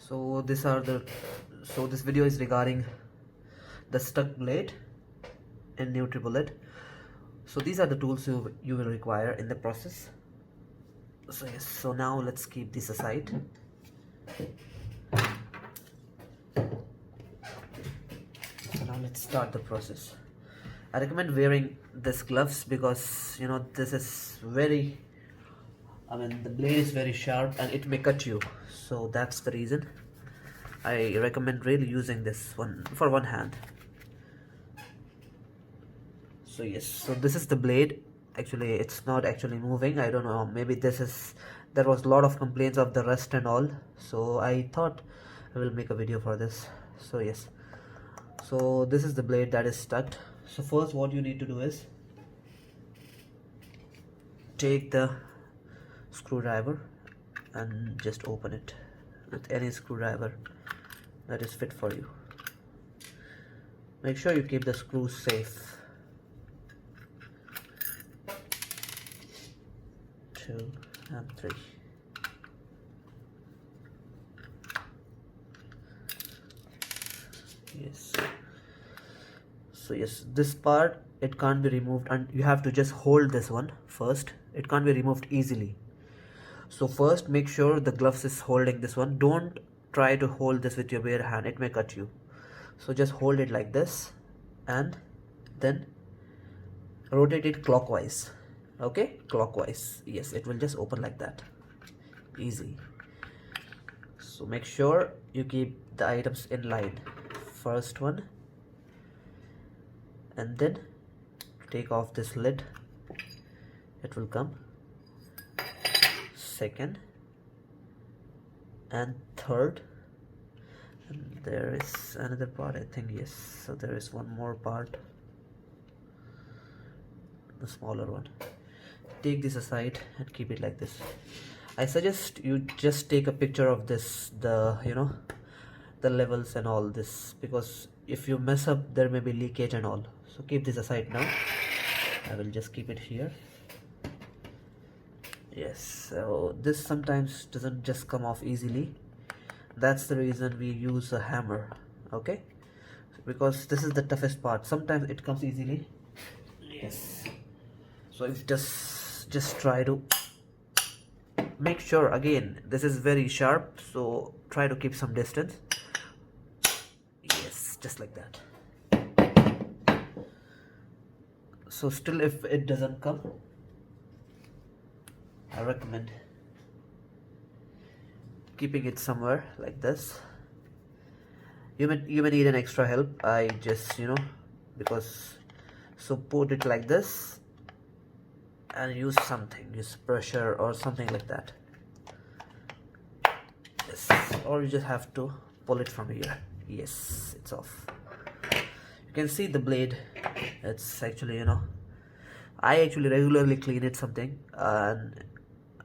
So this video is regarding the stuck blade in Nutri Bullet. So these are the tools you will require in the process. So yes, so now let's keep this aside. So now let's start the process. I recommend wearing this gloves because this is very, the blade is very sharp and it may cut you. So that's the reason I recommend really using this one for one hand. So yes, so this is the blade. Actually it's not actually moving. I don't know, maybe there was a lot of complaints of the rust and all, so I thought I will make a video for this. So yes, so this is the blade that is stuck. So first what you need to do is take the screwdriver and just open it with any screwdriver that is fit for you. Make sure you keep the screws safe. 2 and 3. Yes. So yes, this part it can't be removed and you have to just hold this one first. It can't be removed easily. So first make sure the gloves is holding this one. Don't try to hold this with your bare hand, it may cut you. So just hold it like this and then rotate it clockwise. Okay, clockwise. Yes, it will just open like that. Easy. So make sure you keep the items in line. First one, and then take off this lid, it will come. Second and third, and there is another part, I think. Yes, so there is one more part, the smaller one. Take this aside and keep it like this. I suggest you just take a picture of this, the levels and all this, because if you mess up there may be leakage and all. So keep this aside now. I will just keep it here. Yes, so this sometimes doesn't just come off easily. That's the reason we use a hammer. Okay, because this is the toughest part. Sometimes it comes easily. Yes, so if just try to make sure, again this is very sharp, so try to keep some distance. Yes, just like that. So still if it doesn't come, I recommend keeping it somewhere like this. You may need an extra help. I just because, so put it like this and use pressure or something like that. Yes, or you just have to pull it from here. Yes, it's off. You can see the blade. It's actually I actually regularly clean it something, and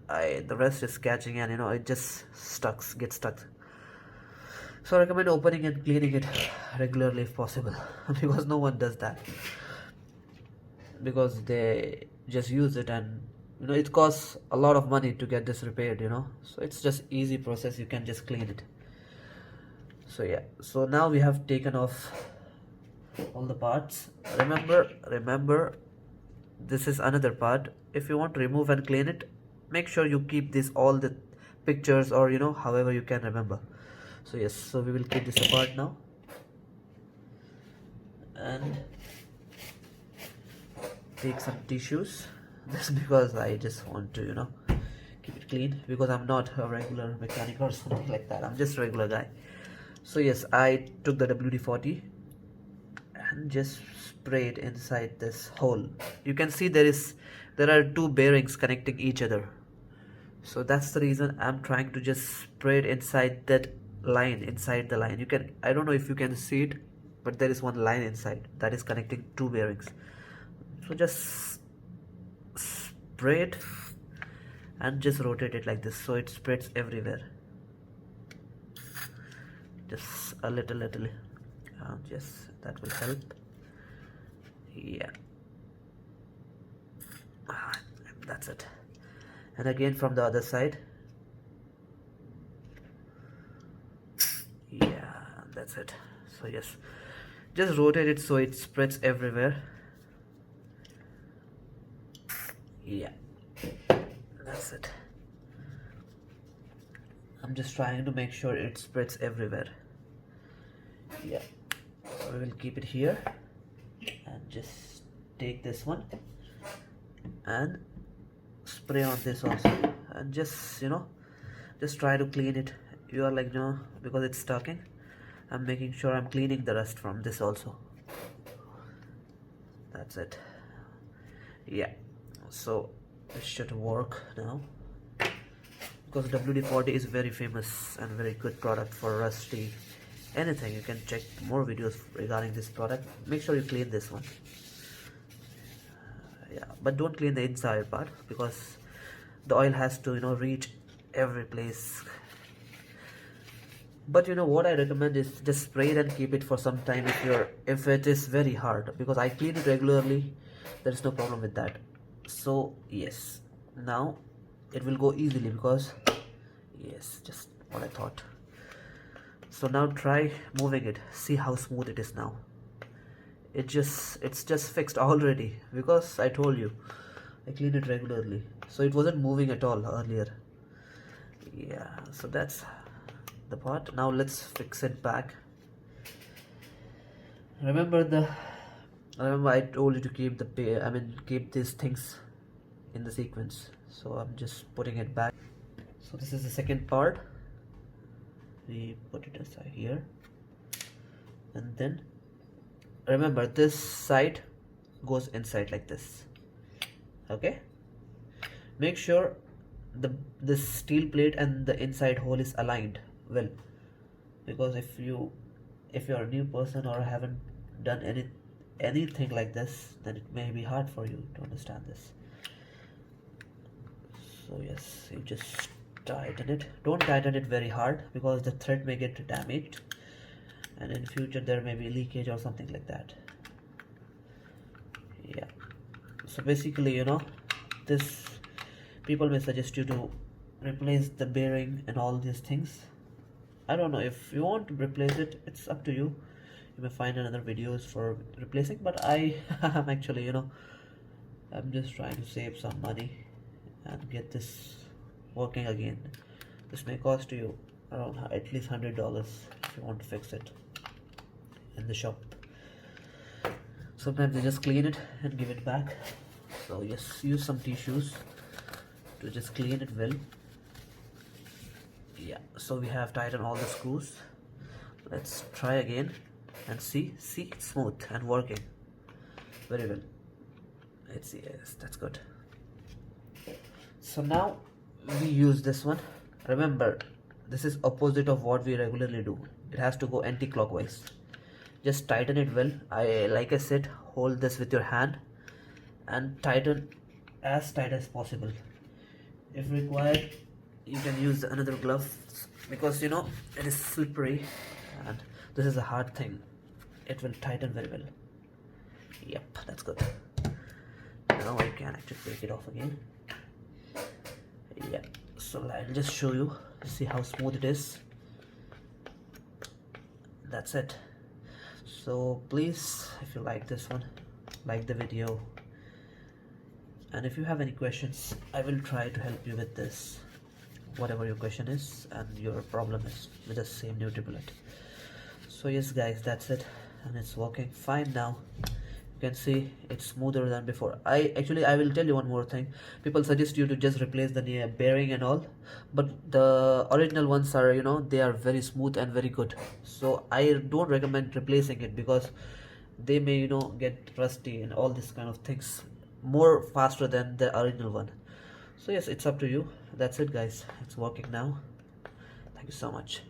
the rest is catching, and it just gets stuck. So I recommend opening and cleaning it regularly if possible because no one does that, because they just use it and it costs a lot of money to get this repaired. So it's just easy process, you can just clean it. So yeah, so now we have taken off all the parts. Remember this is another part. If you want to remove and clean it, make sure you keep all the pictures, or however you can remember. So yes, so we will keep this apart now and take some tissues. Just because I just want to keep it clean, because I'm not a regular mechanic or something like that. I'm just a regular guy. So yes, I took the WD-40 and just spray it inside this hole. You can see there are 2 bearings connecting each other. So that's the reason I'm trying to just spray it inside that line, inside the line. I don't know if you can see it, but there is one line inside that is connecting 2 bearings. So just spray it and just rotate it like this, so it spreads everywhere. Just a little, just that will help. Yeah, that's it. And again from the other side. That's it. So yes, just rotate it so it spreads everywhere. Yeah, that's it. I'm just trying to make sure it spreads everywhere. Yeah, so we will keep it here and just take this one and spray on this also, and just just try to clean it. You are like, because it's talking, I'm making sure I'm cleaning the rust from this also. That's it. Yeah, so it should work now, because WD-40 is very famous and very good product for rusty anything. You can check more videos regarding this product. Make sure you clean this one. Yeah, but don't clean the inside part, because the oil has to reach every place. But what I recommend is just spray it and keep it for some time if it is very hard, because I clean it regularly. There is no problem with that. So yes, now it will go easily, because yes, just what I thought. So now try moving it, see how smooth it is now. It's just fixed already, because I told you I clean it regularly, so it wasn't moving at all earlier. Yeah, so that's the part. Now let's fix it back. Remember I told you to keep keep these things in the sequence, so I'm just putting it back. So this is the second part. We put it aside here, and then remember this side goes inside like this. Okay, make sure this steel plate and the inside hole is aligned well, because if you're a new person or haven't done anything like this, then it may be hard for you to understand this. So yes, you just tighten it. Don't tighten it very hard, because the thread may get damaged, and in future there may be leakage or something like that. Yeah, so basically this, people may suggest you to replace the bearing and all these things. I don't know, if you want to replace it, it's up to you. You may find another videos for replacing, but I am actually I'm just trying to save some money and get this working again. This may cost you around at least $100 if you want to fix it in the shop. Sometimes they just clean it and give it back. So yes, use some tissues to just clean it well. Yeah, so we have tightened all the screws. Let's try again and see it's smooth and working very well. Yes, that's good. So now we use this one. Remember, this is opposite of what we regularly do. It has to go anti-clockwise. Just tighten it well. Like I said, hold this with your hand and tighten as tight as possible. If required, you can use another glove, because it is slippery and this is a hard thing. It will tighten very well. Yep, that's good. Now I can actually take it off again. Yeah, so I'll just show you, see how smooth it is. That's it. So please, if you like this one, like the video, and if you have any questions, I will try to help you with this, whatever your question is and your problem is with the same Nutri Bullet. So yes guys, that's it, and it's working fine now. You can see it's smoother than before. I will tell you one more thing. People suggest you to just replace the bearing and all, but the original ones are they are very smooth and very good. So I don't recommend replacing it, because they may get rusty and all this kind of things more faster than the original one. So yes, it's up to you. That's it guys, it's working now. Thank you so much.